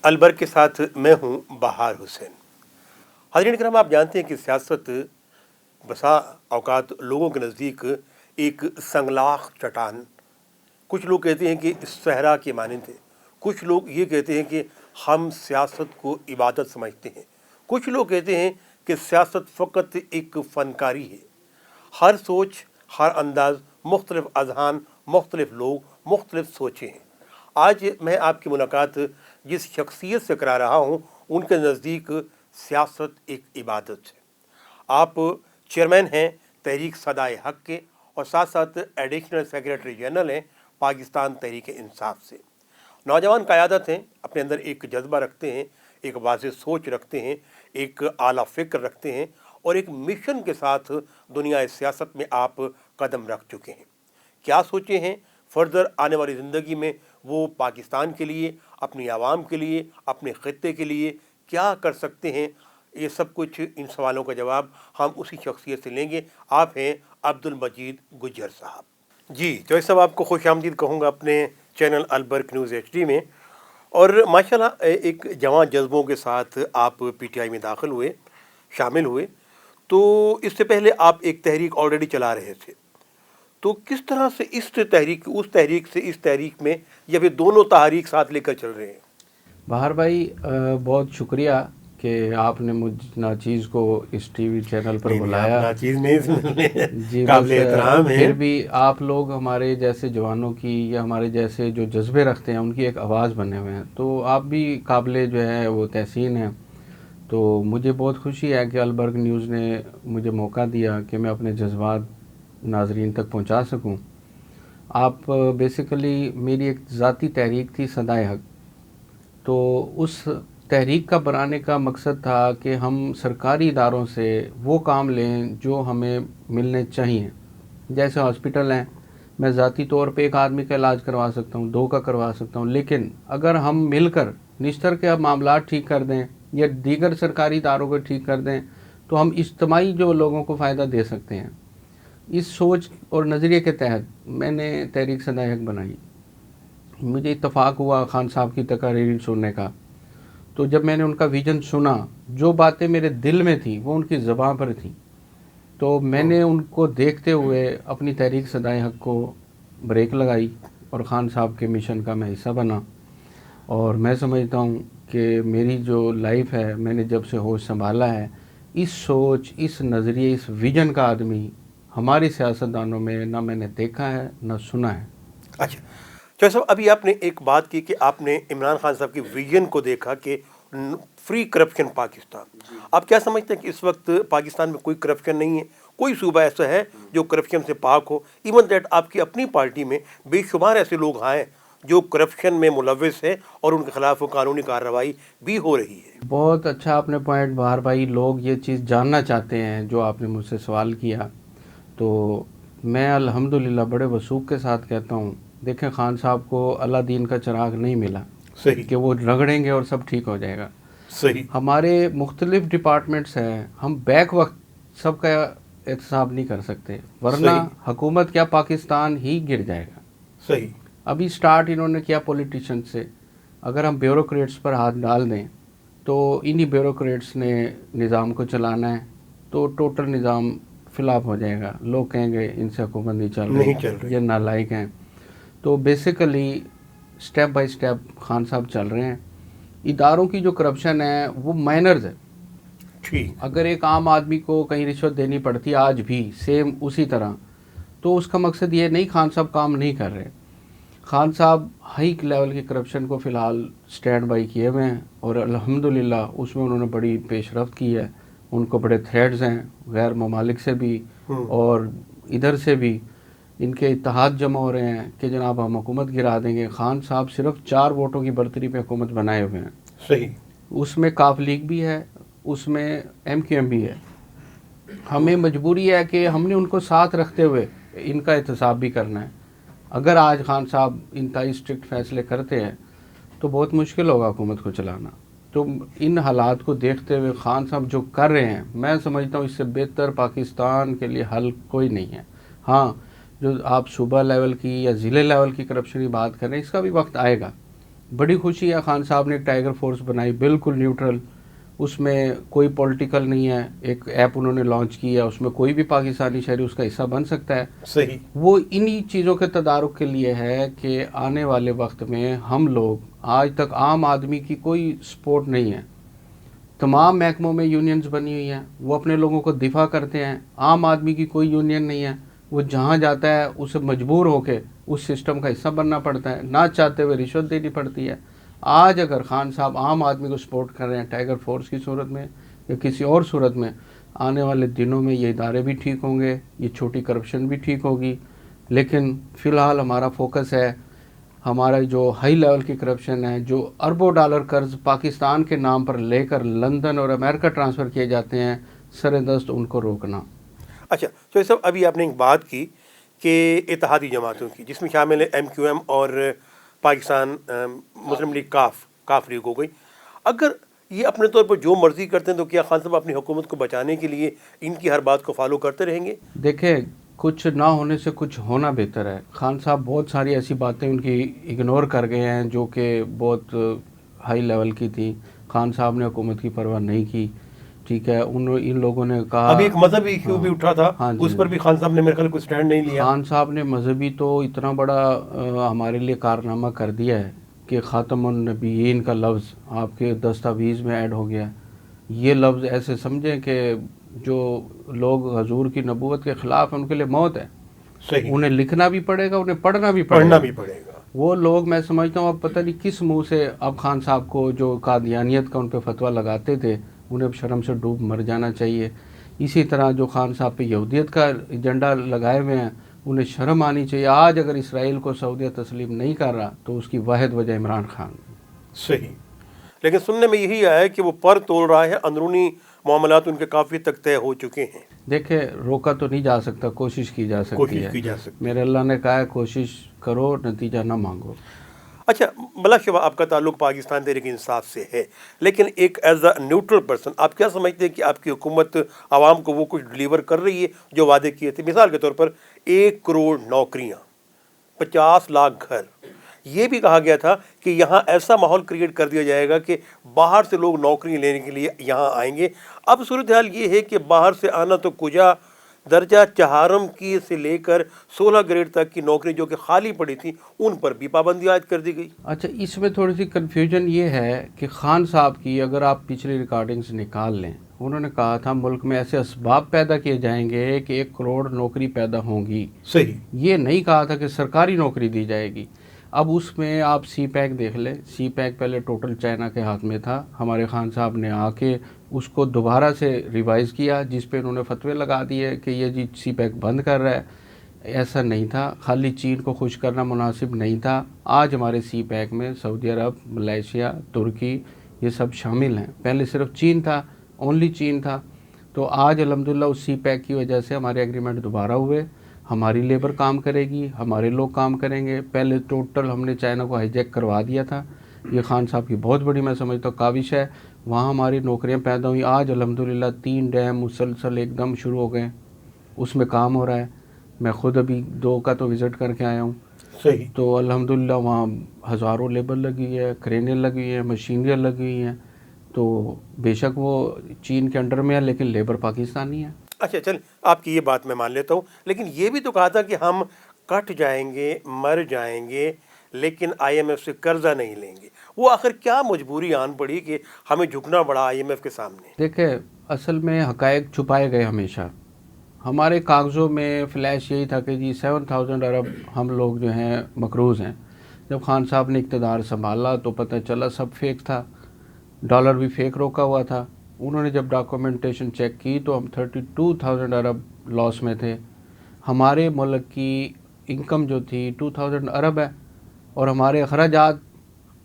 البرق کے ساتھ میں ہوں بہار حسین۔ حاضرین کرام، آپ جانتے ہیں کہ سیاست بسا اوقات لوگوں کے نزدیک ایک سنگلاخ چٹان، کچھ لوگ کہتے ہیں کہ صحرا کے مانند ہے، کچھ لوگ یہ کہتے ہیں کہ ہم سیاست کو عبادت سمجھتے ہیں، کچھ لوگ کہتے ہیں کہ سیاست فقط ایک فنکاری ہے۔ ہر سوچ، ہر انداز، مختلف اذہان، مختلف لوگ، مختلف سوچیں ہیں۔ آج میں آپ کی ملاقات جس شخصیت سے کرا رہا ہوں، ان کے نزدیک سیاست ایک عبادت ہے۔ آپ چیئرمین ہیں تحریک صدائے حق کے اور ساتھ ساتھ ایڈیشنل سیکریٹری جنرل ہیں پاکستان تحریک انصاف سے۔ نوجوان قیادت ہیں، اپنے اندر ایک جذبہ رکھتے ہیں، ایک واضح سوچ رکھتے ہیں، ایک اعلیٰ فکر رکھتے ہیں اور ایک مشن کے ساتھ دنیا سیاست میں آپ قدم رکھ چکے ہیں۔ کیا سوچے ہیں فردر آنے والی زندگی میں وہ پاکستان کے لیے، اپنی عوام کے لیے، اپنے خطے کے لیے کیا کر سکتے ہیں؟ یہ سب کچھ، ان سوالوں کا جواب ہم اسی شخصیت سے لیں گے۔ آپ ہیں عبد المجید گجر صاحب۔ جی جوائے صاحب، آپ کو خوش آمدید کہوں گا اپنے چینل البرق نیوز HD میں۔ اور ماشاءاللہ ایک جواں جذبوں کے ساتھ آپ PTI میں داخل ہوئے، شامل ہوئے۔ تو اس سے پہلے آپ ایک تحریک آلریڈی چلا رہے تھے، تو کس طرح سے اس تحریک اس تحریک سے اس تحریک میں، یا پھر دونوں تحریک ساتھ لے کر چل رہے ہیں؟ بہار بھائی، بہت شکریہ کہ آپ نے مجھ ناچیز کو اس TV چینل پر بلایا۔ ناچیز نہیں، جی، قابل احترام ہے۔ پھر بھی آپ لوگ ہمارے جیسے جوانوں کی یا ہمارے جیسے جو جذبے رکھتے ہیں ان کی ایک آواز بنے ہوئے ہیں، تو آپ بھی قابل جو ہے وہ تحسین ہیں۔ تو مجھے بہت خوشی ہے کہ البرق نیوز نے مجھے موقع دیا کہ میں اپنے جذبات ناظرین تک پہنچا سکوں۔ آپ بیسیکلی میری ایک ذاتی تحریک تھی صدائے حق، تو اس تحریک کا بنانے کا مقصد تھا کہ ہم سرکاری اداروں سے وہ کام لیں جو ہمیں ملنے چاہیے۔ جیسے ہاسپٹل ہیں، میں ذاتی طور پہ ایک آدمی کا علاج کروا سکتا ہوں، 2 کا کروا سکتا ہوں، لیکن اگر ہم مل کر نشتر کے معاملات ٹھیک کر دیں یا دیگر سرکاری اداروں کو ٹھیک کر دیں تو ہم اجتماعی جو لوگوں کو فائدہ دے سکتے ہیں۔ اس سوچ اور نظریے کے تحت میں نے تحریک صدائے حق بنائی۔ مجھے اتفاق ہوا خان صاحب کی تقاریر سننے کا، تو جب میں نے ان کا ویژن سنا، جو باتیں میرے دل میں تھیں وہ ان کی زبان پر تھیں، تو میں نے ان کو دیکھتے ہوئے اپنی تحریک صدائے حق کو بریک لگائی اور خان صاحب کے مشن کا میں حصہ بنا۔ اور میں سمجھتا ہوں کہ میری جو لائف ہے، میں نے جب سے ہوش سنبھالا ہے، اس سوچ، اس نظریے، اس ویژن کا آدمی ہماری سیاستدانوں میں نہ میں نے دیکھا ہے نہ سنا ہے۔ اچھا چوہے صاحب، ابھی آپ نے ایک بات کی کہ آپ نے عمران خان صاحب کی ویژن کو دیکھا کہ فری کرپشن پاکستان۔ آپ کیا سمجھتے ہیں کہ اس وقت پاکستان میں کوئی کرپشن نہیں ہے؟ کوئی صوبہ ایسا ہے جو کرپشن سے پاک ہو؟ ایون دیٹ آپ کی اپنی پارٹی میں بے شمار ایسے لوگ ہیں جو کرپشن میں ملوث ہے اور ان کے خلاف قانونی کارروائی بھی ہو رہی ہے۔ بہت اچھا آپ نے پوائنٹ بہار بھائی، لوگ یہ چیز جاننا چاہتے ہیں جو آپ نے مجھ سے سوال کیا۔ تو میں الحمدللہ بڑے وثوق کے ساتھ کہتا ہوں، دیکھیں خان صاحب کو اللہ دین کا چراغ نہیں ملا صحیح کہ وہ رگڑیں گے اور سب ٹھیک ہو جائے گا۔ صحیح۔ ہمارے مختلف ڈپارٹمنٹس ہیں، ہم بیک وقت سب کا احتساب نہیں کر سکتے، ورنہ حکومت کیا پاکستان ہی گر جائے گا۔ صحیح۔ ابھی سٹارٹ انہوں نے کیا پولیٹیشن سے، اگر ہم بیوروکریٹس پر ہاتھ ڈال دیں تو انہی بیوروکریٹس نے نظام کو چلانا ہے، تو ٹوٹل نظام فلاپ ہو جائے گا۔ لوگ کہیں گے ان سے حکومت نہیں چل رہی، یہ نالائق ہیں۔ تو basically step by step Khan صاحب چل رہے ہیں۔ اداروں کی جو کرپشن ہے وہ مائنرز ہے۔ ٹھیک۔ اگر ایک عام آدمی کو کہیں رشوت دینی پڑتی آج بھی سیم اسی طرح، تو اس کا مقصد یہ نہیں خان صاحب کام نہیں کر رہے۔ خان صاحب ہائی لیول کی کرپشن کو فی الحال سٹینڈ بائی کیے ہوئے ہیں، اور الحمدللہ اس میں انہوں نے بڑی پیش رفت کی ہے۔ ان کو بڑے تھریڈز ہیں غیر ممالک سے بھی اور ادھر سے بھی، ان کے اتحاد جمع ہو رہے ہیں کہ جناب ہم حکومت گرا دیں گے۔ خان صاحب صرف 4 ووٹوں کی برتری پہ حکومت بنائے ہوئے ہیں۔ صحیح۔ اس میں کاف لیگ بھی ہے، اس میں MQM بھی ہے۔ ہمیں مجبوری ہے کہ ہم نے ان کو ساتھ رکھتے ہوئے ان کا احتساب بھی کرنا ہے۔ اگر آج خان صاحب انتہائی اسٹرکٹ فیصلے کرتے ہیں تو بہت مشکل ہوگا حکومت کو چلانا۔ تو ان حالات کو دیکھتے ہوئے خان صاحب جو کر رہے ہیں، میں سمجھتا ہوں اس سے بہتر پاکستان کے لیے حل کوئی نہیں ہے۔ ہاں، جو آپ صوبہ لیول کی یا ضلع لیول کی کرپشن کی بات کر رہے ہیں، اس کا بھی وقت آئے گا، بڑی خوشی ہے خان صاحب نے ایک ٹائیگر فورس بنائی بالکل نیوٹرل, اس میں کوئی پولیٹیکل نہیں ہے, ایک ایپ انہوں نے لانچ کیا, اس میں کوئی بھی پاکستانی شہری اس کا حصہ بن سکتا ہے. صحیح. وہ انہی چیزوں کے تدارک کے لیے ہے کہ آنے والے وقت میں ہم لوگ, آج تک عام آدمی کی کوئی سپورٹ نہیں ہے, تمام محکموں میں یونینز بنی ہوئی ہیں, وہ اپنے لوگوں کو دفاع کرتے ہیں, عام آدمی کی کوئی یونین نہیں ہے, وہ جہاں جاتا ہے اسے مجبور ہو کے اس سسٹم کا حصہ بننا پڑتا ہے, نہ چاہتے ہوئے رشوت دینی پڑتی ہے. آج اگر خان صاحب عام آدمی کو سپورٹ کر رہے ہیں ٹائیگر فورس کی صورت میں یا کسی اور صورت میں, آنے والے دنوں میں یہ ادارے بھی ٹھیک ہوں گے, یہ چھوٹی کرپشن بھی ٹھیک ہوگی. لیکن فی الحال ہمارا فوکس ہے, ہمارا جو ہائی لیول کی کرپشن ہے, جو اربوں ڈالر قرض پاکستان کے نام پر لے کر لندن اور امریکہ ٹرانسفر کیے جاتے ہیں, سر دست ان کو روکنا. اچھا تو صاحب ابھی آپ نے ایک بات کی کہ اتحادی جماعتوں کی, جس میں شامل ہے MQM اور پاکستان مسلم لیگ کاف لیگ ہو گئی. اگر یہ اپنے طور پر جو مرضی کرتے ہیں تو کیا خان صاحب اپنی حکومت کو بچانے کے لیے ان کی ہر بات کو فالو کرتے رہیں گے؟ دیکھیں, کچھ نہ ہونے سے کچھ ہونا بہتر ہے. خان صاحب بہت ساری ایسی باتیں ان کی اگنور کر گئے ہیں جو کہ بہت ہائی لیول کی تھی. خان صاحب نے حکومت کی پرواہ نہیں کی, ٹھیک ہے. ان لوگوں نے کہا ابھی ایک مذہبی ایشو بھی اٹھا تھا, اس پر بھی خان صاحب نے میرے خیال کوئی سٹینڈ نہیں لیا. خان صاحب نے مذہبی تو اتنا بڑا ہمارے لیے کارنامہ کر دیا ہے کہ خاتم النبیین کا لفظ آپ کے دستاویز میں ایڈ ہو گیا. یہ لفظ ایسے سمجھیں کہ جو لوگ حضور کی نبوت کے خلاف ہیں ان کے لیے موت ہے. صحیح. انہیں لکھنا بھی پڑے گا, انہیں پڑھنا بھی پڑے گا. وہ لوگ میں سمجھتا ہوں اب پتہ نہیں کس منہ سے اب خان صاحب کو جو قادیانیت کا ان پہ فتویٰ لگاتے تھے انہیں اب شرم سے ڈوب مر جانا چاہیے. اسی طرح جو خان صاحب پہ یہودیت کا ایجنڈا لگائے ہوئے ہیں انہیں شرم آنی چاہیے. آج اگر اسرائیل کو سعودیہ تسلیم نہیں کر رہا تو اس کی واحد وجہ عمران خان. صحیح. لیکن سننے میں یہی آیا ہے کہ وہ پر تول رہا ہے, اندرونی معاملات ان کے کافی تک طے ہو چکے ہیں. دیکھیں, روکا تو نہیں جا سکتا, کوشش کی جا سکتی ہے. میرے اللہ نے کہا ہے کوشش کرو, نتیجہ نہ مانگو. اچھا, بلا شبہ آپ کا تعلق پاکستان تحریک انصاف سے ہے, لیکن ایک ایز اے نیوٹرل پرسن آپ کیا سمجھتے ہیں کہ آپ کی حکومت عوام کو وہ کچھ ڈلیور کر رہی ہے جو وعدے کیے تھے؟ مثال کے طور پر 1 کروڑ نوکریاں, 50 لاکھ گھر. یہ بھی کہا گیا تھا کہ یہاں ایسا ماحول کریٹ کر دیا جائے گا کہ باہر سے لوگ نوکری لینے کے لیے یہاں آئیں گے. اب صورتحال یہ ہے کہ باہر سے آنا تو کجا, درجہ چہارم کی سے لے کر 16 گریڈ تک کی نوکری جو کہ خالی پڑی تھی ان پر بھی پابندی عائد کر دی گئی. اچھا, اس میں تھوڑی سی کنفیوژن یہ ہے کہ خان صاحب کی اگر آپ پچھلی ریکارڈنگز نکال لیں, انہوں نے کہا تھا ملک میں ایسے اسباب پیدا کیے جائیں گے کہ 1 کروڑ نوکری پیدا ہوں گی. صحیح. یہ نہیں کہا تھا کہ سرکاری نوکری دی جائے گی. اب اس میں آپ سی پیک دیکھ لیں, سی پیک پہلے ٹوٹل چائنا کے ہاتھ میں تھا. ہمارے خان صاحب نے آ کے اس کو دوبارہ سے ریوائز کیا جس پہ انہوں نے فتوے لگا دیے کہ یہ جی سی پیک بند کر رہا ہے. ایسا نہیں تھا, خالی چین کو خوش کرنا مناسب نہیں تھا. آج ہمارے سی پیک میں سعودی عرب, ملیشیا, ترکی یہ سب شامل ہیں. پہلے صرف چین تھا, اونلی چین تھا. تو آج الحمدللہ اس سی پیک کی وجہ سے ہمارے ایگریمنٹ دوبارہ ہوئے. ہماری لیبر کام کرے گی, ہمارے لوگ کام کریں گے. پہلے ٹوٹل ہم نے چائنا کو ہائی جیک کروا دیا تھا. یہ خان صاحب کی بہت بڑی میں سمجھتا ہوں کاوش ہے. وہاں ہماری نوکریاں پیدا ہوئی. آج الحمدللہ 3 ڈیم مسلسل ایک دم شروع ہو گئے, اس میں کام ہو رہا ہے. میں خود ابھی 2 کا تو وزٹ کر کے آیا ہوں. صحیح. تو الحمدللہ وہاں ہزاروں لیبر لگی ہے, کرینیں لگی ہیں, مشینریاں لگی ہوئی ہیں. تو بے شک وہ چین کے انڈر میں ہے لیکن لیبر پاکستانی ہے. اچھا چل, آپ کی یہ بات میں مان لیتا ہوں, لیکن یہ بھی تو کہا تھا کہ ہم کٹ جائیں گے, مر جائیں گے, لیکن IMF سے قرضہ نہیں لیں گے. وہ آخر کیا مجبوری آن پڑی کہ ہمیں جھکنا پڑا IMF کے سامنے؟ دیکھیں, اصل میں حقائق چھپائے گئے ہمیشہ. ہمارے کاغذوں میں فلیش یہی تھا کہ جی 7000 ارب ہم لوگ جو ہیں مقروض ہیں. جب خان صاحب نے اقتدار سنبھالا تو پتہ چلا سب فیک تھا, ڈالر بھی فیک روکا ہوا تھا. انہوں نے جب ڈاکومنٹیشن چیک کی تو ہم 32,000 ارب لاس میں تھے. ہمارے ملک کی انکم جو تھی 2000 ارب ہے اور ہمارے اخراجات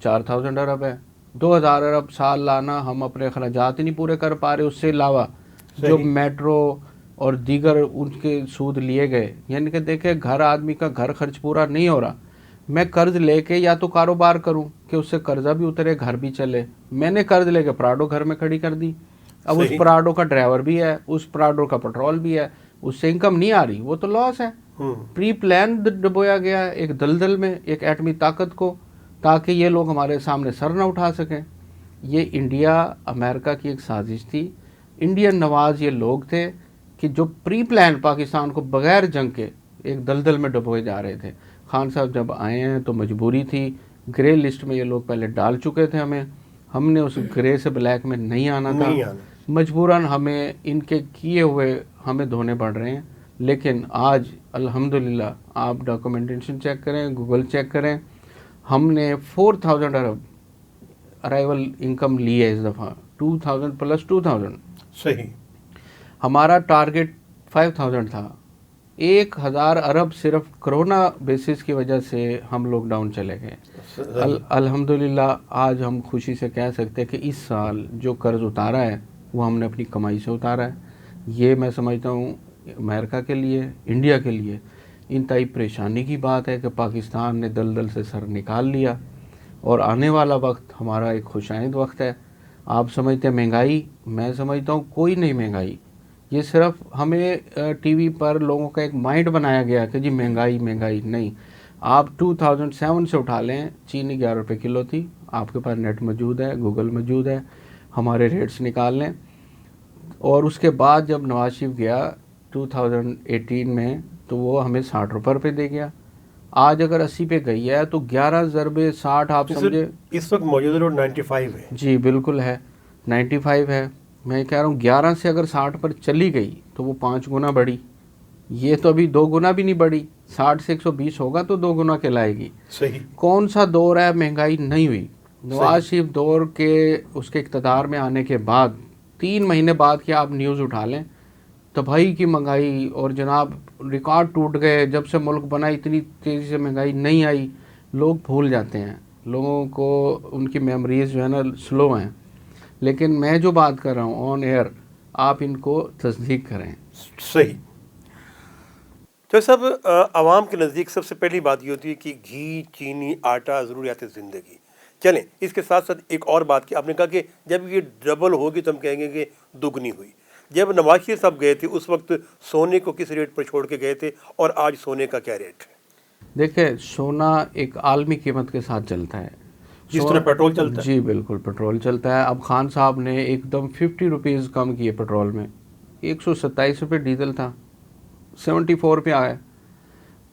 4000 ارب ہے. 2000 ارب سال لانا ہم اپنے اخراجات ہی نہیں پورے کر پا رہے. اس سے علاوہ جو میٹرو اور دیگر ان کے سود لیے گئے, یعنی کہ دیکھیں گھر آدمی کا گھر خرچ پورا نہیں ہو رہا. میں قرض لے کے یا تو کاروبار کروں کہ اس سے قرضہ بھی اترے, گھر بھی چلے. میں نے قرض لے کے پراڈو گھر میں کھڑی کر دی. اب اس پراڈو کا ڈرائیور بھی ہے, اس پراڈو کا پیٹرول بھی ہے, اس سے انکم نہیں آ رہی, وہ تو لاس ہے. پری پلان ڈبویا گیا ایک دلدل میں, ایک ایٹمی طاقت کو. تاکہ یہ لوگ ہمارے سامنے سر نہ اٹھا سکیں. یہ انڈیا امریکہ کی ایک سازش تھی. انڈین نواز یہ لوگ تھے کہ جو پری پلان پاکستان کو بغیر جنگ کے ایک دلدل میں ڈبوئے جا رہے تھے. خان صاحب جب آئے ہیں تو مجبوری تھی, گرے لسٹ میں یہ لوگ پہلے ڈال چکے تھے ہمیں, ہم نے اس گرے سے بلیک میں نہیں آنا تھا, مجبوراً ہمیں ان کے کیے ہوئے ہمیں دھونے پڑ رہے ہیں. لیکن آج الحمدللہ آپ ڈاکومنٹیشن چیک کریں, گوگل چیک کریں, ہم نے 4,000 ارب ارائیول انکم لی ہے اس دفعہ, 2,000 پلس 2,000. صحیح. ہمارا ٹارگٹ 5,000 تھا. 1,000 ارب صرف کرونا بیسس کی وجہ سے ہم لوگ ڈاؤن چلے گئے. الحمدللہ آج ہم خوشی سے کہہ سکتے ہیں کہ اس سال جو قرض اتارا ہے وہ ہم نے اپنی کمائی سے اتارا ہے. یہ میں سمجھتا ہوں امریکہ کے لیے, انڈیا کے لیے انتہائی پریشانی کی بات ہے کہ پاکستان نے دلدل سے سر نکال لیا, اور آنے والا وقت ہمارا ایک خوش آئند وقت ہے. آپ سمجھتے ہیں مہنگائی, میں سمجھتا ہوں کوئی نہیں مہنگائی. یہ صرف ہمیں ٹی وی پر لوگوں کا ایک مائنڈ بنایا گیا کہ جی مہنگائی مہنگائی نہیں. آپ 2007 سے اٹھا لیں, چینی 11 روپے کلو تھی, آپ کے پاس نیٹ موجود ہے, گوگل موجود ہے, ہمارے ریٹس نکال لیں. اور اس کے بعد جب نواز شریف گیا 2018 میں تو وہ ہمیں 60 روپے پہ دے گیا. آج اگر 80 پہ گئی ہے تو 11 ضرب 60 آپ سمجھے اس وقت موجودہ ریٹ 95 ہے. جی بالکل ہے, 95 ہے. میں کہہ رہا ہوں 11 سے اگر 60 پر چلی گئی تو وہ 5 گنا بڑھی. یہ تو ابھی 2 گنا بھی نہیں بڑھی, 60 سے 120 ہوگا تو 2 گنا کہلائے گی. صحیح. کون سا دور ہے مہنگائی نہیں ہوئی؟ نواز شریف دور کے اس کے اقتدار میں آنے کے بعد 3 مہینے بعد کیا آپ نیوز اٹھا لیں, تباہی کی مہنگائی, اور جناب ریکارڈ ٹوٹ گئے. جب سے ملک بنا اتنی تیزی سے مہنگائی نہیں آئی. لوگ بھول جاتے ہیں, لوگوں کو ان کی میموریز جو ہے نا سلو ہیں. لیکن میں جو بات کر رہا ہوں آن ایئر, آپ ان کو تصدیق کریں. صحیح. تو صاحب عوام کے نزدیک سب سے پہلی بات یہ ہوتی ہے کہ گھی, چینی, آٹا ضروریات زندگی. چلیں اس کے ساتھ ساتھ ایک اور بات کی, آپ نے کہا کہ جب یہ ڈبل ہوگی تو ہم کہیں گے کہ دگنی ہوئی. جب نواز شریف صاحب گئے تھے اس وقت سونے کو کس ریٹ پر چھوڑ کے گئے تھے, اور آج سونے کا کیا ریٹ ہے؟ دیکھیں سونا ایک عالمی قیمت کے ساتھ چلتا ہے, جس طرح پیٹرول چلتا ہے. جی بالکل پیٹرول چلتا ہے. اب خان صاحب نے ایک دم 50 روپیز کم کیے پیٹرول میں. 127 روپے ڈیزل تھا, 74 پہ آیا.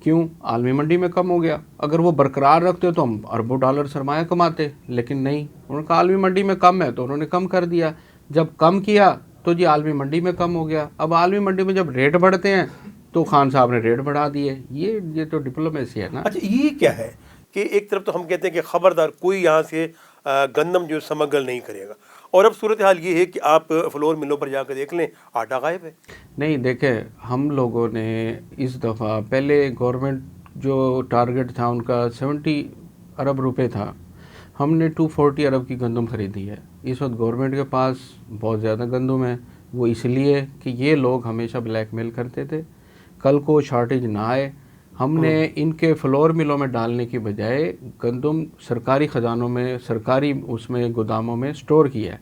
کیوں؟ عالمی منڈی میں کم ہو گیا. اگر وہ برقرار رکھتے تو ہم اربوں ڈالر سرمایہ کماتے, لیکن نہیں, انہوں نے کہا عالمی منڈی میں کم ہے تو انہوں نے کم کر دیا. جب کم کیا تو جی عالمی منڈی میں کم ہو گیا. اب عالمی منڈی میں جب ریٹ بڑھتے ہیں تو خان صاحب نے ریٹ بڑھا دیے. یہ تو ڈپلومیسی ہے نا. اچھا یہ کیا ہے کہ ایک طرف تو ہم کہتے ہیں کہ خبردار کوئی یہاں سے گندم جو سمگل نہیں کرے گا, اور اب صورتحال یہ ہے کہ آپ فلور ملوں پر جا کر دیکھ لیں آٹا غائب ہے. نہیں دیکھیں ہم لوگوں نے اس دفعہ, پہلے گورنمنٹ جو ٹارگٹ تھا ان کا 70 ارب روپے تھا, ہم نے 240 ارب کی گندم خریدی ہے. اس وقت گورنمنٹ کے پاس بہت زیادہ گندم ہے. وہ اس لیے کہ یہ لوگ ہمیشہ بلیک میل کرتے تھے, کل کو شارٹیج نہ آئے. ہم نے ان کے فلور ملوں میں ڈالنے کی بجائے گندم سرکاری خزانوں میں, سرکاری اس میں گوداموں میں سٹور کیا ہے.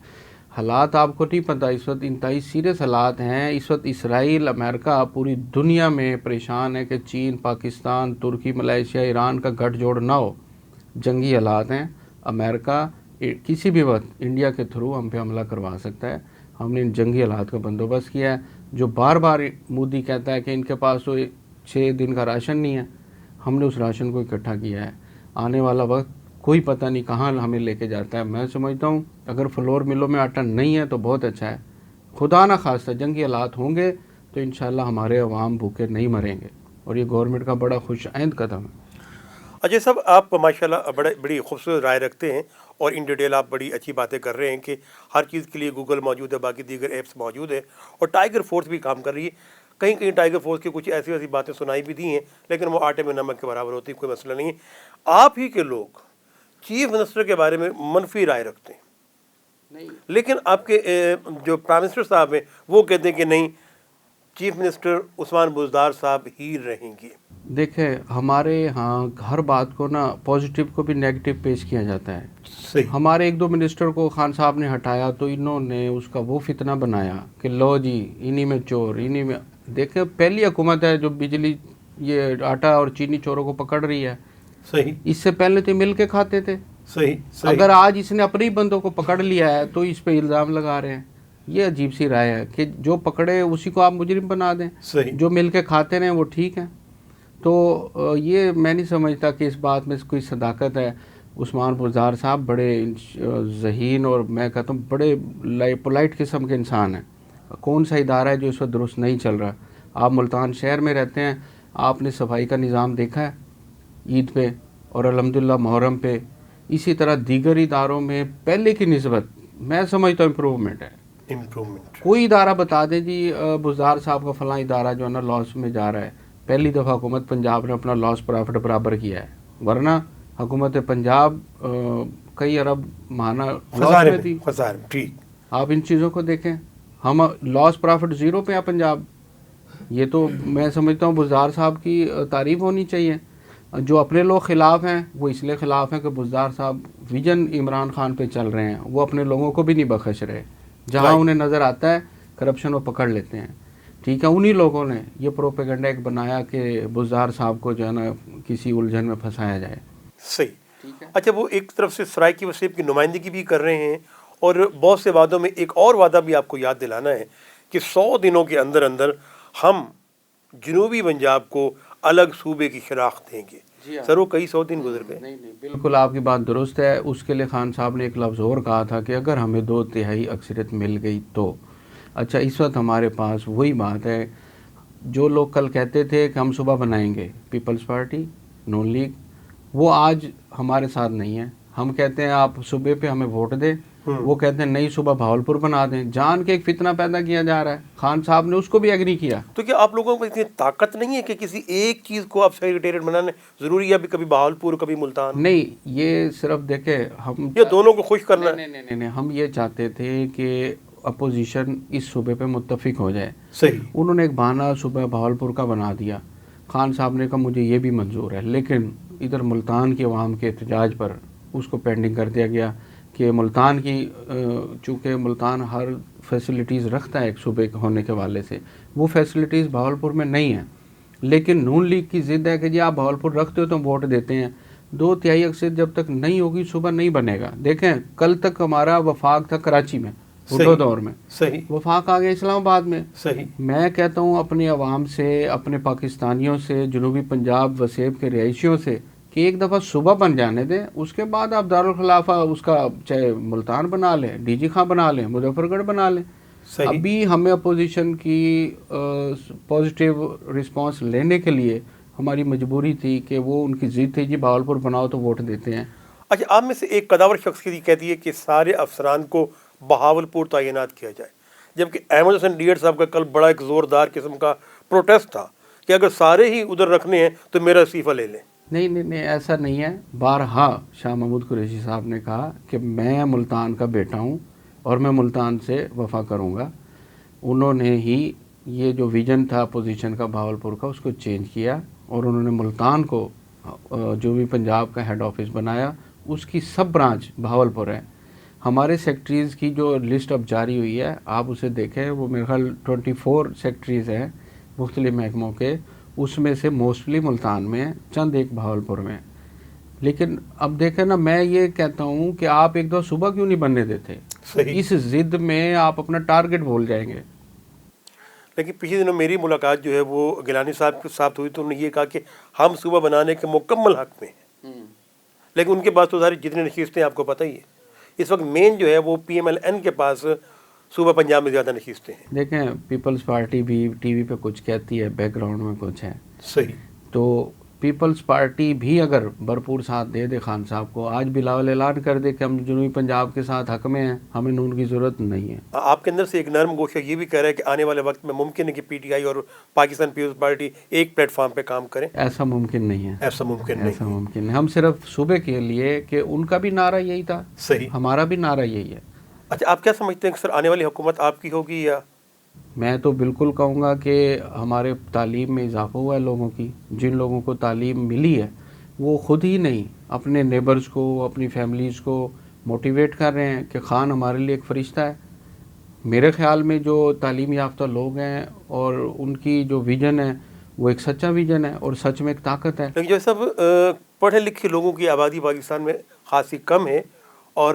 حالات آپ کو نہیں پتہ, اس وقت انتہائی سیریس حالات ہیں. اس وقت اسرائیل, امریکہ پوری دنیا میں پریشان ہے کہ چین, پاکستان, ترکی, ملائیشیا, ایران کا گٹھ جوڑ نہ ہو. جنگی حالات ہیں. امریکہ کسی بھی وقت انڈیا کے تھرو ہم پہ حملہ کروا سکتا ہے. ہم نے ان جنگی حالات کا بندوبست کیا ہے. جو بار بار مودی کہتا ہے کہ ان کے پاس تو 6 دن کا راشن نہیں ہے, ہم نے اس راشن کو اکٹھا کیا ہے. آنے والا وقت کوئی پتہ نہیں کہاں ہمیں لے کے جاتا ہے. میں سمجھتا ہوں اگر فلور ملوں میں آٹا نہیں ہے تو بہت اچھا ہے. خدا نہ خواستہ جنگی حالات ہوں گے تو انشاءاللہ ہمارے عوام بھوکے نہیں مریں گے, اور یہ گورنمنٹ کا بڑا خوش آئند قدم ہے. اجے صاحب آپ ماشاءاللہ بڑی خوبصورت رائے رکھتے ہیں, اور ان ڈیٹیل آپ بڑی اچھی باتیں کر رہے ہیں کہ ہر چیز کے لیے گوگل موجود ہے, باقی دیگر ایپس موجود ہیں, اور ٹائیگر فورس بھی کام کر رہی ہے. کہیں کہیں ٹائیگر فورس کی کچھ ایسی باتیں سنائی بھی دی ہیں, لیکن وہ آٹے میں نمک کے برابر ہوتی ہے, کوئی مسئلہ نہیں ہے. آپ ہی کے لوگ چیف منسٹر کے بارے میں منفی رائے رکھتے ہیں, لیکن آپ کے جو پرائم منسٹر صاحب ہیں وہ کہتے ہیں کہ نہیں, چیف منسٹر عثمان بزدار صاحب ہی رہیں گے. دیکھیں ہمارے ہاں ہر بات کو نا پازیٹیو کو بھی نیگیٹو پیش کیا جاتا ہے. صحیح. ہمارے 1-2 منسٹر کو خان صاحب نے ہٹایا تو انہوں نے اس کا وہ فتنہ بنایا کہ لو جی انہی میں چور, انہی میں. دیکھیں پہلی حکومت ہے جو بجلی, یہ آٹا اور چینی چوروں کو پکڑ رہی ہے. صحیح اس سے پہلے تو مل کے کھاتے تھے. صحیح صحیح. اگر آج اس نے اپنے ہی بندوں کو پکڑ لیا ہے تو اس پہ الزام لگا رہے ہیں. یہ عجیب سی رائے ہے کہ جو پکڑے اسی کو آپ مجرم بنا دیں, صحیح. جو مل کے کھاتے رہیں وہ ٹھیک ہیں. تو یہ میں نہیں سمجھتا کہ اس بات میں کوئی صداقت ہے. عثمان بزدار صاحب بڑے ذہین اور میں کہتا ہوں بڑے پولائٹ قسم کے انسان ہیں. کون سا ادارہ ہے جو اس وقت درست نہیں چل رہا؟ آپ ملتان شہر میں رہتے ہیں, آپ نے صفائی کا نظام دیکھا ہے عید پہ اور الحمدللہ محرم پہ. اسی طرح دیگر اداروں میں پہلے کی نسبت میں سمجھتا ہوں امپروومنٹ ہے. امپرومنٹ. کوئی ادارہ بتا دیں جی بزدار صاحب کا فلاں ادارہ جو ہے نا لاس میں جا رہا ہے. پہلی دفعہ حکومت پنجاب نے اپنا لاس پرافٹ برابر کیا ہے, ورنہ حکومت پنجاب کئی ارب ماہانہ لاس میں تھی. ٹھیک. آپ ان چیزوں کو دیکھیں, ہم لاس پرافٹ زیرو پہ ہیں پنجاب. یہ تو میں سمجھتا ہوں بزدار صاحب کی تعریف ہونی چاہیے. جو اپنے لوگ خلاف ہیں وہ اس لیے خلاف ہیں کہ بزدار صاحب ویژن عمران خان پہ چل رہے ہیں, وہ اپنے لوگوں کو بھی نہیں بخش رہے. جہاں انہیں نظر آتا ہے کرپشن وہ پکڑ لیتے ہیں. ٹھیک ہے, انہی لوگوں نے یہ پروپیگنڈا ایک بنایا کہ بزدار صاحب کو جو ہے نا کسی الجھن میں پھنسایا جائے. صحیح. اچھا, وہ ایک طرف سے سرائیکی وسیب کی نمائندگی بھی کر رہے ہیں, اور بہت سے وعدوں میں ایک اور وعدہ بھی آپ کو یاد دلانا ہے کہ 100 دنوں کے اندر اندر ہم جنوبی پنجاب کو الگ صوبے کی شناخت دیں گے. سر وہ کئی 100 دن گزر گئے. نہیں, بالکل آپ کی بات درست ہے. اس کے لیے خان صاحب نے ایک لفظ اور کہا تھا کہ اگر ہمیں 2/3 اکثریت مل گئی تو. اچھا, اس وقت ہمارے پاس وہی بات ہے جو لوگ کل کہتے تھے کہ ہم صوبہ بنائیں گے, پیپلز پارٹی, نون لیگ, وہ آج ہمارے ساتھ نہیں ہے. ہم کہتے ہیں آپ صوبے پہ ہمیں ووٹ دیں, وہ کہتے ہیں نئی صوبہ بہاولپور بنا دیں. جان کے ایک فتنہ پیدا کیا جا رہا ہے. خان صاحب نے اس کو بھی ایگری کیا. تو کیا آپ لوگوں کو اتنی طاقت نہیں ہے کہ کسی ایک چیز کو آپ سیکریٹریٹ بنانے ضروری ہے, کبھی بہاولپور کبھی ملتان؟ نہیں, یہ صرف دیکھیں ہم یہ دونوں کو خوش کرنا. نہیں, ہم یہ چاہتے تھے کہ اپوزیشن اس صوبے پہ متفق ہو جائے. صحیح. انہوں نے ایک بہانہ صوبہ بہاولپور کا بنا دیا. خان صاحب نے کہا مجھے یہ بھی منظور ہے, لیکن ادھر ملتان کے عوام کے احتجاج پر اس کو پینڈنگ کر دیا گیا کہ ملتان کی چونکہ ملتان ہر فیسلٹیز رکھتا ہے ایک صوبے ہونے کے حوالے سے, وہ فیسلٹیز بہاولپور میں نہیں ہیں. لیکن نون لیگ کی ضد ہے کہ جی آپ بہاولپور رکھتے ہو تو ہم ووٹ دیتے ہیں. 2/3 اکثریت جب تک نہیں ہوگی صوبہ نہیں بنے گا. دیکھیں کل تک ہمارا وفاق تھا کراچی میں, بھٹو دور میں. صحیح. وفاق آ گیا اسلام آباد میں. صحیح. میں کہتا ہوں اپنی عوام سے, اپنے پاکستانیوں سے, جنوبی پنجاب وسیب کے رہائشیوں سے کہ ایک دفعہ صوبہ بن جانے دیں, اس کے بعد آپ دارالخلافہ اس کا چاہے ملتان بنا لیں, ڈی جی خاں بنا لیں, مظفر گڑھ بنا لیں. ابھی ہمیں اپوزیشن کی پازیٹیو رسپانس لینے کے لیے ہماری مجبوری تھی کہ وہ ان کی ضد تھی جی بہاولپور بناؤ تو ووٹ دیتے ہیں. اچھا, آپ میں سے ایک قداور شخص کی کہتی ہے کہ سارے افسران کو بہاولپور تعینات کیا جائے, جبکہ احمد حسین ڈیڑھ صاحب کا کل بڑا ایک زوردار قسم کا پروٹیسٹ تھا کہ اگر سارے ہی ادھر رکھنے ہیں تو میرا استعفیٰ لے لیں. نہیں, ایسا نہیں ہے. بارہا شاہ محمود قریشی صاحب نے کہا کہ میں ملتان کا بیٹا ہوں اور میں ملتان سے وفا کروں گا. انہوں نے ہی یہ جو ویژن تھا اپوزیشن کا بہاولپور کا اس کو چینج کیا, اور انہوں نے ملتان کو جو بھی پنجاب کا ہیڈ آفس بنایا. اس کی سب برانچ بہاولپور ہے. ہمارے سیکٹریز کی جو لسٹ اب جاری ہوئی ہے آپ اسے دیکھیں, وہ میرے خیال 24 سیکٹریز ہیں مختلف محکموں کے, اس میں سے موسٹلی ملتان میں ہیں, چند ایک بہاولپور میں. لیکن اب دیکھیں نا, میں یہ کہتا ہوں کہ آپ ایک دو صوبہ کیوں نہیں بننے دیتے؟ اس ضد میں آپ اپنا ٹارگٹ بھول جائیں گے. لیکن پچھلے دنوں میری ملاقات جو ہے وہ گیلانی صاحب کے ساتھ ہوئی, تو انہوں نے یہ کہا کہ ہم صوبہ بنانے کے مکمل حق میں ہیں, لیکن ان کے پاس تو ساری جتنی نشستیں آپ کو پتہ ہی ہے. اس وقت مین جو ہے وہ پی ایم ایل این کے پاس صوبہ پنجاب میں زیادہ نشستیں ہیں. دیکھیں پیپلز پارٹی بھی ٹی وی پہ کچھ کہتی ہے, بیک گراؤنڈ میں کچھ ہے. صحیح. تو پیپلز پارٹی بھی اگر بھرپور ساتھ دے دے خان صاحب کو, آج بلاول اعلان کر دے کہ ہم جنوبی پنجاب کے ساتھ حق میں ہیں, ہمیں نون کی ضرورت نہیں ہے. آپ کے اندر سے ایک نرم گوشہ یہ بھی کہہ رہا ہے کہ آنے والے وقت میں ممکن ہے کہ پی ٹی آئی اور پاکستان پیپلز پارٹی ایک پلیٹ فارم پہ کام کریں. ایسا ممکن نہیں ہے. ایسا ممکن نہیں. ایسا ممکن ہے. ہم صرف صوبے کے لیے, کہ ان کا بھی نعرہ یہی تھا, صحیح, ہمارا بھی نعرہ یہی ہے. اچھا, آپ کیا سمجھتے ہیں کہ سر آنے والی حکومت آپ کی ہوگی یا؟ میں تو بالکل کہوں گا کہ ہمارے تعلیم میں اضافہ ہوا ہے لوگوں کی. جن لوگوں کو تعلیم ملی ہے وہ خود ہی نہیں اپنے نیبرز کو, اپنی فیملیز کو موٹیویٹ کر رہے ہیں کہ خان ہمارے لیے ایک فرشتہ ہے. میرے خیال میں جو تعلیم یافتہ لوگ ہیں اور ان کی جو ویژن ہے وہ ایک سچا ویژن ہے اور سچ میں ایک طاقت ہے. لیکن جو سب پڑھے لکھے لوگوں کی آبادی پاکستان میں خاصی کم ہے اور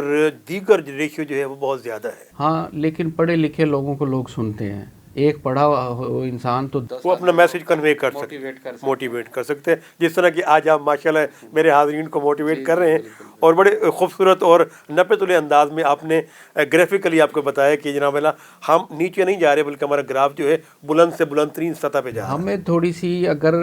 دیگر ریشیو جو ہے وہ بہت زیادہ ہے. ہاں لیکن پڑھے لکھے لوگوں کو لوگ سنتے ہیں. ایک پڑھا ہوا انسان تو وہ اپنا میسج کنوے کر سکتے موٹیویٹ کر سکتے ہیں، جس طرح کہ آج آپ ماشاءاللہ میرے حاضرین کو موٹیویٹ کر رہے ہیں. اور بڑے خوبصورت اور نپے تلے انداز میں آپ نے گرافیکلی آپ کو بتایا کہ جناب اللہ ہم نیچے نہیں جا رہے بلکہ ہمارا گراف جو ہے بلند سے بلند ترین سطح پہ جا رہا ہے. ہمیں تھوڑی سی اگر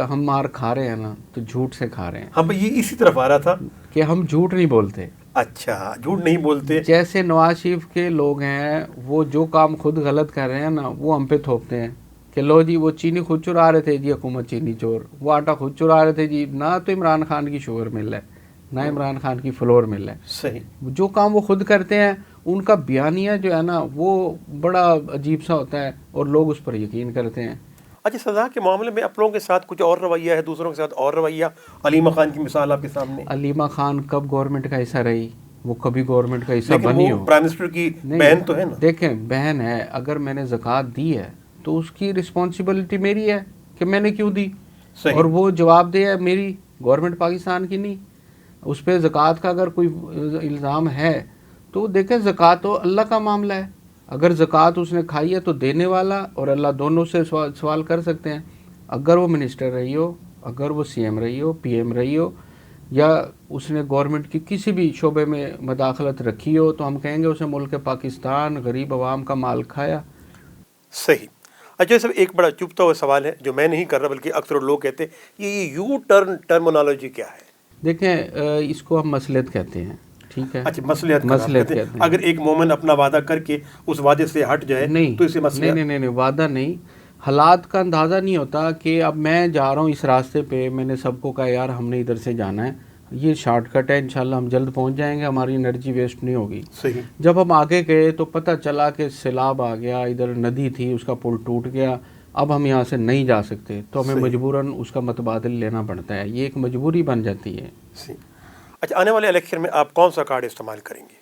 ہم مار کھا رہے ہیں نا تو جھوٹ سے کھا رہے ہیں. ہم یہ اسی طرف آ رہا تھا کہ ہم جھوٹ نہیں بولتے. اچھا جھوٹ نہیں بولتے. جیسے نواز شریف کے لوگ ہیں وہ جو کام خود غلط کر رہے ہیں نا وہ ہم پہ تھوپتے ہیں کہ لو جی وہ چینی خود چرا رہے تھے جی حکومت چینی چور، وہ آٹا خود چرا رہے تھے جی، نہ تو عمران خان کی شوگر مل ہے نہ عمران خان کی فلور مل ہے. صحیح. جو کام وہ خود کرتے ہیں ان کا بیانیہ جو ہے نا وہ بڑا عجیب سا ہوتا ہے اور لوگ اس پر یقین کرتے ہیں. اچھا سزا کے معاملے میں آپ لوگوں کے ساتھ کچھ اور رویہ ہے، دوسروں کے ساتھ اور رویہ. علیمہ خان کی مثال آپ کے سامنے. علیمہ خان کب گورنمنٹ کا حصہ رہی؟ وہ کبھی گورنمنٹ کا حصہ بنی لیکن ہو. وہ پرائم منسٹر کی بہن تو ہے نا. دیکھیں بہن ہے، اگر میں نے زکوٰۃ دی ہے تو اس کی رسپانسبلٹی میری ہے کہ میں نے کیوں دی. صحیح. اور وہ جواب دہ ہے میری، گورنمنٹ پاکستان کی نہیں. اس پہ زکوٰۃ کا اگر کوئی الزام ہے تو دیکھیں زکوٰۃ تو اللہ کا معاملہ ہے. اگر زکوٰۃ اس نے کھائی ہے تو دینے والا اور اللہ دونوں سے سوال کر سکتے ہیں. اگر وہ منسٹر رہی ہو، اگر وہ سی ایم رہی ہو، پی ایم رہی ہو، یا اس نے گورنمنٹ کی کسی بھی شعبے میں مداخلت رکھی ہو تو ہم کہیں گے اسے ملک پاکستان غریب عوام کا مال کھایا. صحیح. اچھا صاحب ایک بڑا چبھتا ہوا سوال ہے جو میں نہیں کر رہا بلکہ اکثر لوگ کہتے ہیں یہ یو ٹرن ٹرمنالوجی کیا ہے؟ دیکھیں اس کو ہم مصلحت کہتے ہیں. ٹھیک ہے. اچھا مصلحت کہتے ہیں. اگر ایک مومن اپنا وعدہ کر کے اس وعدے سے ہٹ جائے تو اسے مصلحت نہیں وعدہ نہیں، حالات کا اندازہ نہیں ہوتا کہ اب میں جا رہا ہوں اس راستے پہ، میں نے سب کو کہا یار ہم نے ادھر سے جانا ہے، یہ شارٹ کٹ ہے، انشاءاللہ ہم جلد پہنچ جائیں گے، ہماری انرجی ویسٹ نہیں ہوگی. صحیح. جب ہم آگے گئے تو پتہ چلا کہ سیلاب آ گیا، ادھر ندی تھی اس کا پل ٹوٹ گیا، اب ہم یہاں سے نہیں جا سکتے تو ہمیں مجبوراً اس کا متبادل لینا پڑتا ہے. یہ ایک مجبوری بن جاتی ہے. اچھا آنے والے الیکشن میں آپ کون سا کارڈ استعمال کریں گے؟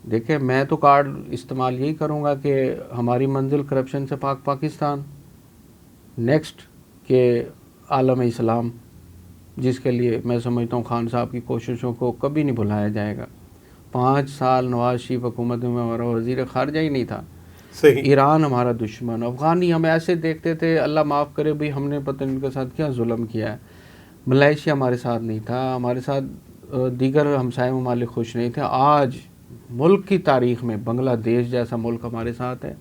دیکھیں میں تو کارڈ استعمال یہی کروں گا کہ ہماری منزل کرپشن سے پاک پاکستان، نیکسٹ کہ عالم اسلام، جس کے لیے میں سمجھتا ہوں خان صاحب کی کوششوں کو کبھی نہیں بھلایا جائے گا. 5 سال نواز شریف حکومت میں ہمارا وزیر خارجہ ہی نہیں تھا. صحیح. ایران ہمارا دشمن، افغانی ہم ایسے دیکھتے تھے اللہ معاف کرے بھئی ہم نے پتہ ان کے ساتھ کیا ظلم کیا ہے. ملائیشیا ہمارے ساتھ نہیں تھا، ہمارے ساتھ دیگر ہمسائے ممالک خوش نہیں تھے. آج ملک کی تاریخ میں بنگلہ دیش جیسا ملک ہمارے ساتھ ہے.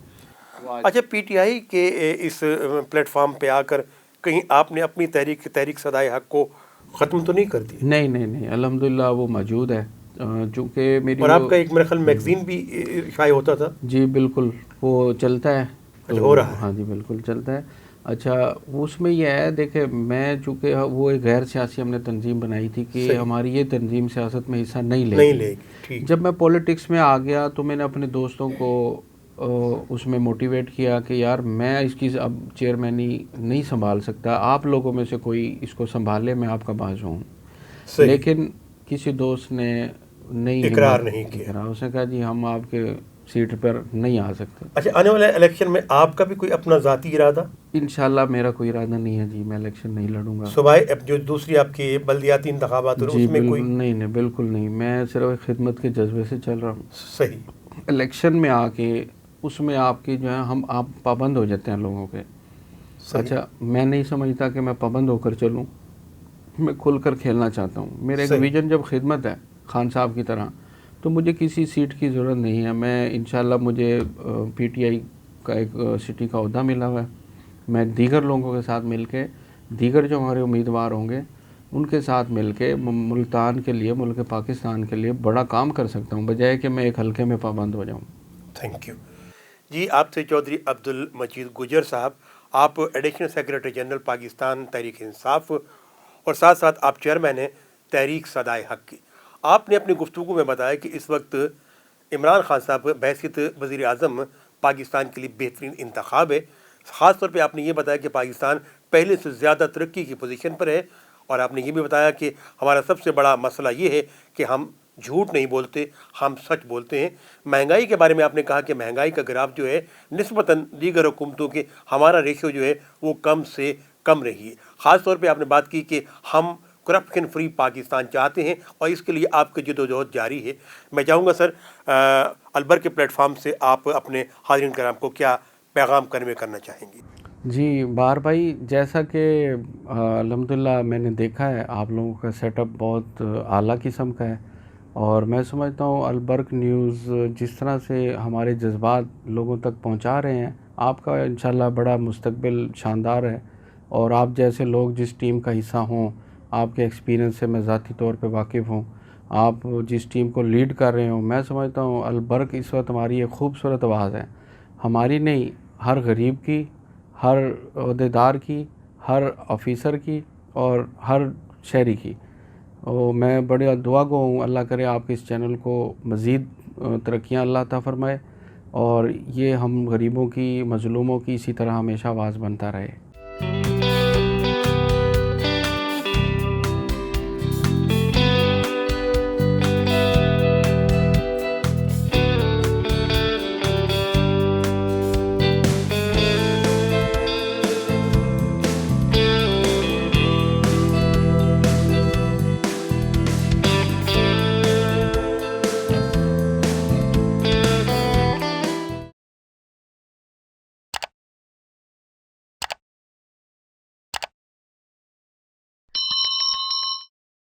اچھا پی ٹی آئی کے اس پلیٹ فارم پہ آ کر کہیں آپ نے اپنی تحریک صدائے حق کو ختم تو نہیں کر دی؟ نہیں الحمدللہ وہ موجود ہے. چونکہ میری اور آپ کا ایک میرے خیال میگزین بھی شائع ہوتا تھا. جی بالکل وہ چلتا ہے. ہو رہا ہے. ہاں جی بالکل چلتا ہے. اچھا اس میں یہ ہے دیکھیں میں چونکہ وہ ایک غیر سیاسی ہم نے تنظیم بنائی تھی کہ ہماری یہ تنظیم سیاست میں حصہ نہیں لے گی. جب میں پولیٹکس میں آ گیا تو میں نے اپنے دوستوں کو اس میں موٹیویٹ کیا کہ یار میں اس کی اب چیئرمینی نہیں سنبھال سکتا، آپ لوگوں میں سے کوئی اس کو سنبھالے، میں آپ کا بازو ہوں. لیکن کسی دوست نے نہیں اقرار نہیں کیا. اس نے کہا جی ہم آپ کے سیٹ پر نہیں آ سکتے. اچھا آنے والے الیکشن میں آپ کا بھی کوئی اپنا ذاتی ارادہ؟ انشاءاللہ میرا کوئی ارادہ نہیں ہے جی، میں الیکشن نہیں لڑوں گا. صوبائی جو دوسری آپ کی بلدیاتی انتخابات جی اس میں کوئی نہیں بالکل نہیں، میں صرف خدمت کے جذبے سے چل رہا ہوں. صحیح. الیکشن میں آ کے اس میں آپ کی جو ہے آپ پابند ہو جاتے ہیں لوگوں کے. اچھا میں نہیں سمجھتا کہ میں پابند ہو کر چلوں، میں کھل کر کھیلنا چاہتا ہوں. میرا ایک ویژن جب خدمت ہے خان صاحب کی طرح تو مجھے کسی سیٹ کی ضرورت نہیں ہے. میں انشاءاللہ مجھے پی ٹی آئی کا ایک سٹی کا عہدہ ملا ہوا ہے، میں دیگر لوگوں کے ساتھ مل کے دیگر جو ہمارے امیدوار ہوں گے ان کے ساتھ مل کے ملتان کے لیے، ملک پاکستان کے لیے بڑا کام کر سکتا ہوں بجائے کہ میں ایک حلقے میں پابند ہو جاؤں. تھینک یو جی. آپ سے چودھری عبد المجید گجر صاحب، آپ additional secretary general Pakistan Tehreek Insaf اور ساتھ ساتھ آپ چیئرمین ہیں تحریک صدائے حق کی. آپ نے اپنی گفتگو میں بتایا کہ اس وقت عمران خان صاحب بحیثیت وزیر اعظم پاکستان کے لیے بہترین انتخاب ہے. خاص طور پہ آپ نے یہ بتایا کہ پاکستان پہلے سے زیادہ ترقی کی پوزیشن پر ہے، اور آپ نے یہ بھی بتایا کہ ہمارا سب سے بڑا مسئلہ یہ ہے کہ ہم جھوٹ نہیں بولتے، ہم سچ بولتے ہیں. مہنگائی کے بارے میں آپ نے کہا کہ مہنگائی کا گراف جو ہے نسبتاً دیگر حکومتوں کے ہمارا ریشیو جو ہے وہ کم سے کم رہی ہے. خاص طور پہ آپ نے بات کی کہ ہم کرپشن فری پاکستان چاہتے ہیں اور اس کے لیے آپ کی جدوجہد جاری ہے. میں چاہوں گا سر البرق کے پلیٹ فارم سے آپ اپنے حاضرین کرام کو کیا پیغام کنوے کرنا چاہیں گے؟ جی بہار بھائی، جیسا کہ الحمدللہ میں نے دیکھا ہے آپ لوگوں کا سیٹ اپ بہت اعلیٰ قسم کا ہے، اور میں سمجھتا ہوں البرق نیوز جس طرح سے ہمارے جذبات لوگوں تک پہنچا رہے ہیں، آپ کا انشاءاللہ بڑا مستقبل شاندار ہے. اور آپ جیسے لوگ جس ٹیم کا حصہ ہوں، آپ کے ایکسپیرینس سے میں ذاتی طور پہ واقف ہوں، آپ جس ٹیم کو لیڈ کر رہے ہوں، میں سمجھتا ہوں البرق اس وقت ہماری ایک خوبصورت آواز ہے، ہماری نہیں، ہر غریب کی، ہر عہدیدار کی، ہر آفیسر کی، اور ہر شہری کی. میں بڑے دعا گو ہوں، اللہ کرے آپ کے اس چینل کو مزید ترقیاں اللہ عطا فرمائے، اور یہ ہم غریبوں کی، مظلوموں کی اسی طرح ہمیشہ آواز بنتا رہے.